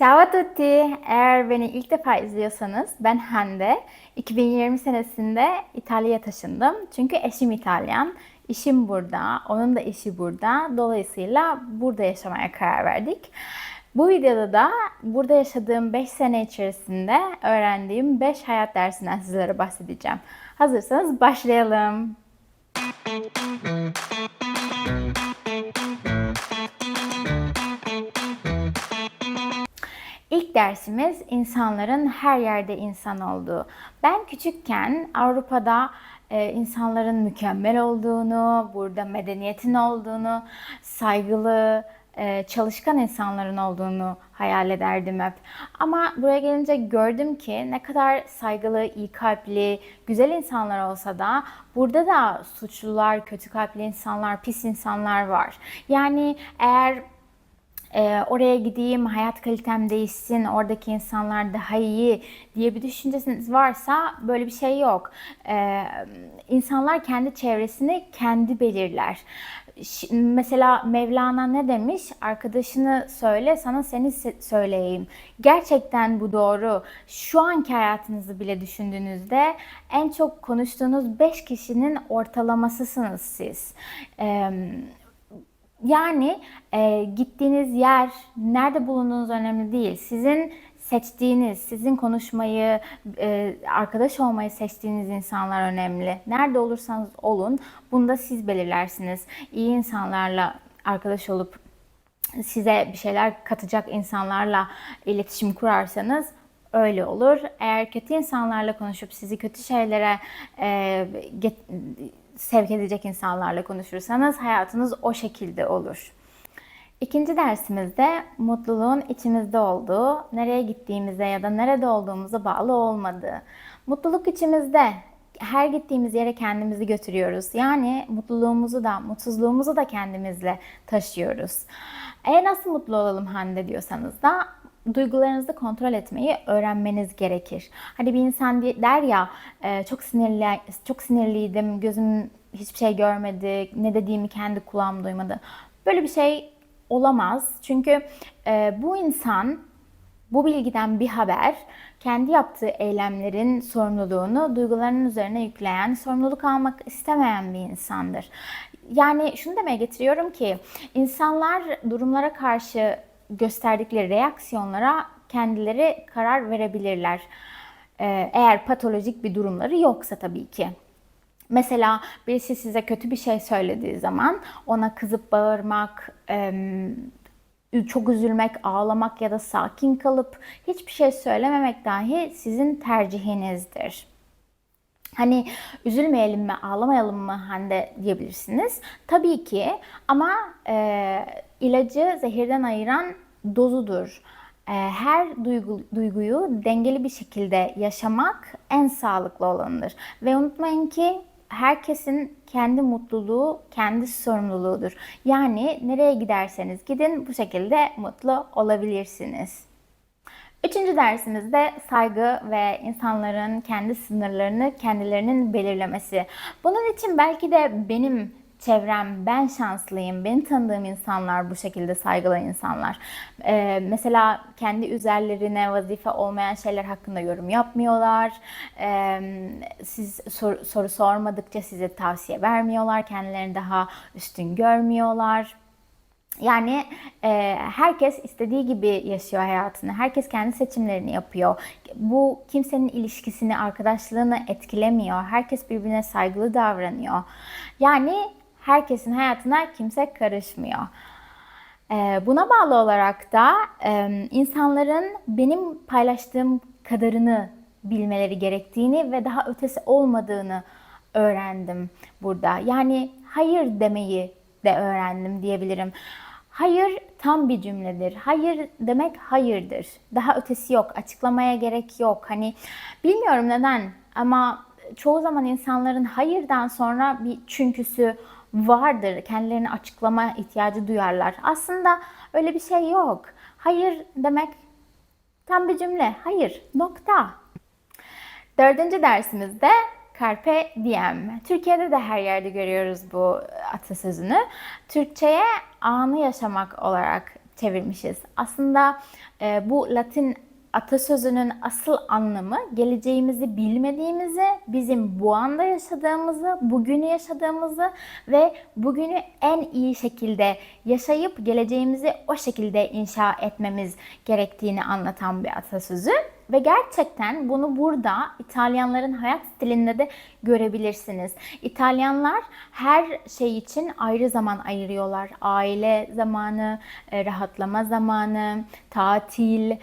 Ciao a tutti. Eğer beni ilk defa izliyorsanız ben Hande. 2020 senesinde İtalya'ya taşındım. Çünkü eşim İtalyan. İşim burada, onun da işi burada. Dolayısıyla burada yaşamaya karar verdik. Bu videoda da burada yaşadığım 5 sene içerisinde öğrendiğim 5 hayat dersinden sizlere bahsedeceğim. Hazırsanız başlayalım. İlk dersimiz insanların her yerde insan olduğu. Ben küçükken Avrupa'da insanların mükemmel olduğunu, burada medeniyetin olduğunu, saygılı, çalışkan insanların olduğunu hayal ederdim hep. Ama buraya gelince gördüm ki ne kadar saygılı, iyi kalpli, güzel insanlar olsa da burada da suçlular, kötü kalpli insanlar, pis insanlar var. Yani eğer oraya gideyim, hayat kalitem değişsin, oradaki insanlar daha iyi diye bir düşünceniz varsa böyle bir şey yok. İnsanlar kendi çevresini kendi belirler. Mesela Mevlana ne demiş? Arkadaşını söyle, sana seni söyleyeyim. Gerçekten bu doğru. Şu anki hayatınızı bile düşündüğünüzde en çok konuştuğunuz 5 kişinin ortalamasısınız siz. Yani gittiğiniz yer, nerede bulunduğunuz önemli değil. Sizin seçtiğiniz, sizin konuşmayı, arkadaş olmayı seçtiğiniz insanlar önemli. Nerede olursanız olun, bunu da siz belirlersiniz. İyi insanlarla arkadaş olup size bir şeyler katacak insanlarla iletişim kurarsanız öyle olur. Eğer kötü insanlarla konuşup sizi kötü şeylere sevk edecek insanlarla konuşursanız hayatınız o şekilde olur. İkinci dersimizde mutluluğun içimizde olduğu, nereye gittiğimize ya da nerede olduğumuza bağlı olmadığı. Mutluluk içimizde. Her gittiğimiz yere kendimizi götürüyoruz. Yani mutluluğumuzu da, mutsuzluğumuzu da kendimizle taşıyoruz. Nasıl mutlu olalım Hande diyorsanız da duygularınızı kontrol etmeyi öğrenmeniz gerekir. Hani bir insan der ya çok sinirliydim, gözüm hiçbir şey görmedi, ne dediğimi kendi kulağım duymadı. Böyle bir şey olamaz. Çünkü bu insan bu bilgiden bir haber kendi yaptığı eylemlerin sorumluluğunu duygularının üzerine yükleyen, sorumluluk almak istemeyen bir insandır. Yani şunu demeye getiriyorum ki insanlar durumlara karşı gösterdikleri reaksiyonlara kendileri karar verebilirler. Eğer patolojik bir durumları yoksa tabii ki. Mesela birisi size kötü bir şey söylediği zaman ona kızıp bağırmak, çok üzülmek, ağlamak ya da sakin kalıp hiçbir şey söylememek dahi sizin tercihinizdir. Hani üzülmeyelim mi, ağlamayalım mı Hande diyebilirsiniz. Tabii ki ama ilacı zehirden ayıran dozudur. Her duyguyu dengeli bir şekilde yaşamak en sağlıklı olanıdır. Ve unutmayın ki herkesin kendi mutluluğu, kendi sorumluluğudur. Yani nereye giderseniz gidin bu şekilde mutlu olabilirsiniz. Üçüncü dersimizde saygı ve insanların kendi sınırlarını kendilerinin belirlemesi. Bunun için belki de benim çevrem, ben şanslıyım, beni tanıdığım insanlar bu şekilde saygılı insanlar. Mesela kendi üzerlerine vazife olmayan şeyler hakkında yorum yapmıyorlar. Siz soru sormadıkça size tavsiye vermiyorlar, kendilerini daha üstün görmüyorlar. Yani herkes istediği gibi yaşıyor hayatını. Herkes kendi seçimlerini yapıyor. Bu kimsenin ilişkisini, arkadaşlığını etkilemiyor. Herkes birbirine saygılı davranıyor. Yani herkesin hayatına kimse karışmıyor. Buna bağlı olarak da insanların benim paylaştığım kadarını bilmeleri gerektiğini ve daha ötesi olmadığını öğrendim burada. Yani hayır demeyi de öğrendim diyebilirim. Hayır tam bir cümledir. Hayır demek hayırdır. Daha ötesi yok. Açıklamaya gerek yok. Hani bilmiyorum neden ama çoğu zaman insanların hayırdan sonra bir çünküsü vardır. Kendilerini açıklama ihtiyacı duyarlar. Aslında öyle bir şey yok. Hayır demek tam bir cümle. Hayır. Nokta. Dördüncü dersimizde Carpe diem. Türkiye'de de her yerde görüyoruz bu atasözünü. Türkçe'ye anı yaşamak olarak çevirmişiz. Aslında bu Latin atasözünün asıl anlamı geleceğimizi bilmediğimizi, bizim bu anda yaşadığımızı, bugünü yaşadığımızı ve bugünü en iyi şekilde yaşayıp geleceğimizi o şekilde inşa etmemiz gerektiğini anlatan bir atasözü. Ve gerçekten bunu burada İtalyanların hayat stilinde de görebilirsiniz. İtalyanlar her şey için ayrı zaman ayırıyorlar. Aile zamanı, rahatlama zamanı, tatil,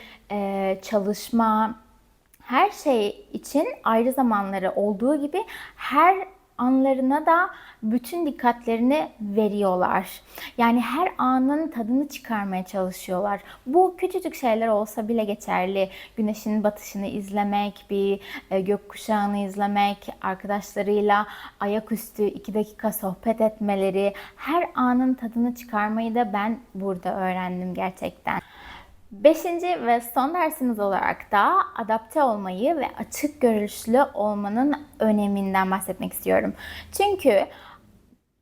çalışma, her şey için ayrı zamanları olduğu gibi her anlarına da bütün dikkatlerini veriyorlar. Yani her anın tadını çıkarmaya çalışıyorlar. Bu küçücük şeyler olsa bile geçerli. Güneşin batışını izlemek, bir gökkuşağını izlemek, arkadaşlarıyla ayaküstü 2 dakika sohbet etmeleri, her anın tadını çıkarmayı da ben burada öğrendim gerçekten. Beşinci ve son dersimiz olarak da adapte olmayı ve açık görüşlü olmanın öneminden bahsetmek istiyorum. Çünkü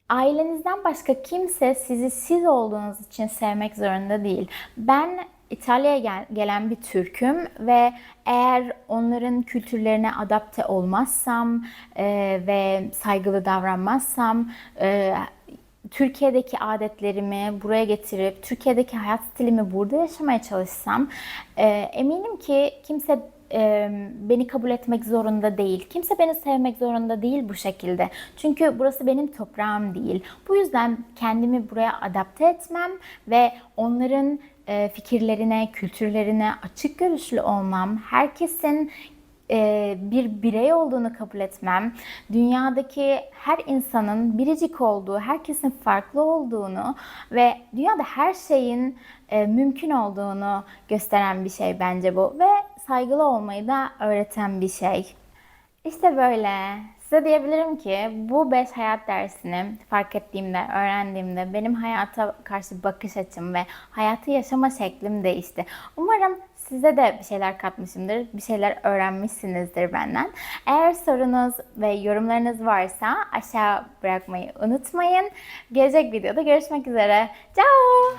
ailenizden başka kimse sizi siz olduğunuz için sevmek zorunda değil. Ben İtalya'ya gelen bir Türk'üm ve eğer onların kültürlerine adapte olmazsam ve saygılı davranmazsam, Türkiye'deki adetlerimi buraya getirip Türkiye'deki hayat stilimi burada yaşamaya çalışsam eminim ki kimse beni kabul etmek zorunda değil. Kimse beni sevmek zorunda değil bu şekilde. Çünkü burası benim toprağım değil. Bu yüzden kendimi buraya adapte etmem ve onların fikirlerine, kültürlerine açık görüşlü olmam, herkesin bir birey olduğunu kabul etmem, dünyadaki her insanın biricik olduğu, herkesin farklı olduğunu ve dünyada her şeyin mümkün olduğunu gösteren bir şey bence bu ve saygılı olmayı da öğreten bir şey. İşte böyle. Size diyebilirim ki bu 5 hayat dersini fark ettiğimde, öğrendiğimde benim hayata karşı bakış açım ve hayatı yaşama şeklim değişti. Umarım size de bir şeyler katmışımdır, bir şeyler öğrenmişsinizdir benden. Eğer sorunuz ve yorumlarınız varsa aşağı bırakmayı unutmayın. Gelecek videoda görüşmek üzere. Ciao!